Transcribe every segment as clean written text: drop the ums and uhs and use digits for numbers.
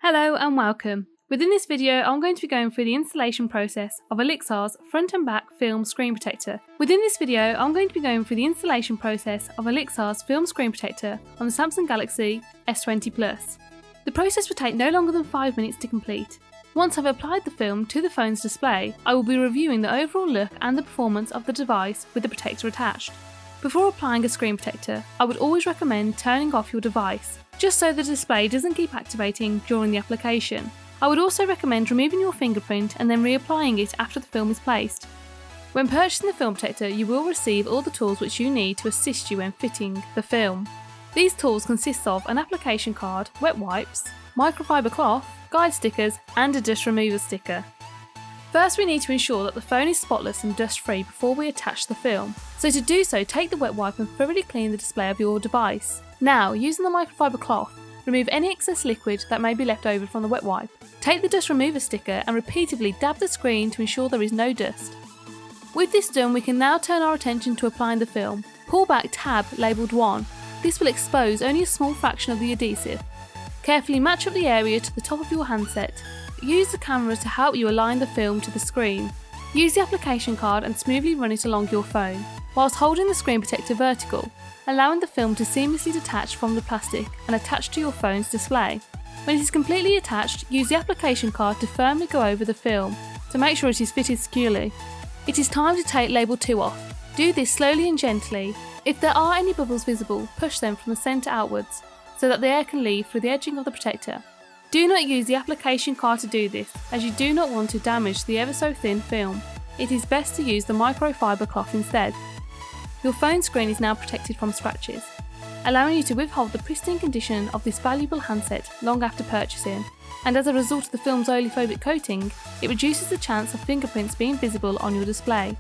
Hello and welcome. Within this video, I'm going to be going through the installation process of Olixar's front and back film screen protector. Within this video, I'm going to be going through the installation process of Olixar's film screen protector on the Samsung Galaxy S20 Plus. The process will take no longer than 5 minutes to complete. Once I've applied the film to the phone's display, I will be reviewing the overall look and the performance of the device with the protector attached. Before applying a screen protector, I would always recommend turning off your device, just so the display doesn't keep activating during the application. I would also recommend removing your fingerprint and then reapplying it after the film is placed. When purchasing the film protector, you will receive all the tools which you need to assist you when fitting the film. These tools consist of an application card, wet wipes, microfiber cloth, guide stickers and a dust remover sticker. First, we need to ensure that the phone is spotless and dust free before we attach the film. So to do so, take the wet wipe and thoroughly clean the display of your device. Now, using the microfiber cloth, remove any excess liquid that may be left over from the wet wipe. Take the dust remover sticker and repeatedly dab the screen to ensure there is no dust. With this done, we can now turn our attention to applying the film. Pull back tab labelled 1. This will expose only a small fraction of the adhesive. Carefully match up the area to the top of your handset. Use the camera to help you align the film to the screen. Use the application card and smoothly run it along your phone, whilst holding the screen protector vertical, allowing the film to seamlessly detach from the plastic and attach to your phone's display. When it is completely attached, use the application card to firmly go over the film to make sure it is fitted securely. It is time to take label 2 off. Do this slowly and gently. If there are any bubbles visible, push them from the centre outwards so that the air can leave through the edging of the protector. Do not use the application card to do this, as you do not want to damage the ever so thin film. It is best to use the microfiber cloth instead. Your phone screen is now protected from scratches, allowing you to withhold the pristine condition of this valuable handset long after purchasing, and as a result of the film's oleophobic coating, it reduces the chance of fingerprints being visible on your display.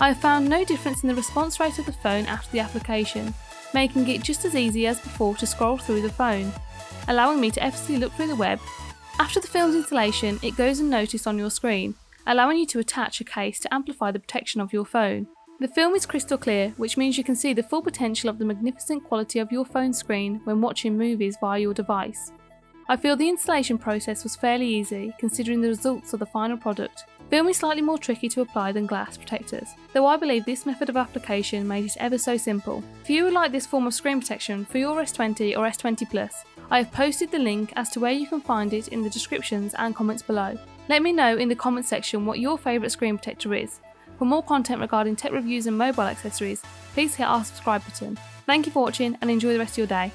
I have found no difference in the response rate of the phone after the application, making it just as easy as before to scroll through the phone, allowing me to effortlessly look through the web. After the film's installation, it goes unnoticed on your screen, allowing you to attach a case to amplify the protection of your phone. The film is crystal clear, which means you can see the full potential of the magnificent quality of your phone screen when watching movies via your device. I feel the installation process was fairly easy, considering the results of the final product. Film is slightly more tricky to apply than glass protectors, though I believe this method of application made it ever so simple. If you would like this form of screen protection for your S20 or S20 Plus, I have posted the link as to where you can find it in the descriptions and comments below. Let me know in the comments section what your favourite screen protector is. For more content regarding tech reviews and mobile accessories, please hit our subscribe button. Thank you for watching and enjoy the rest of your day.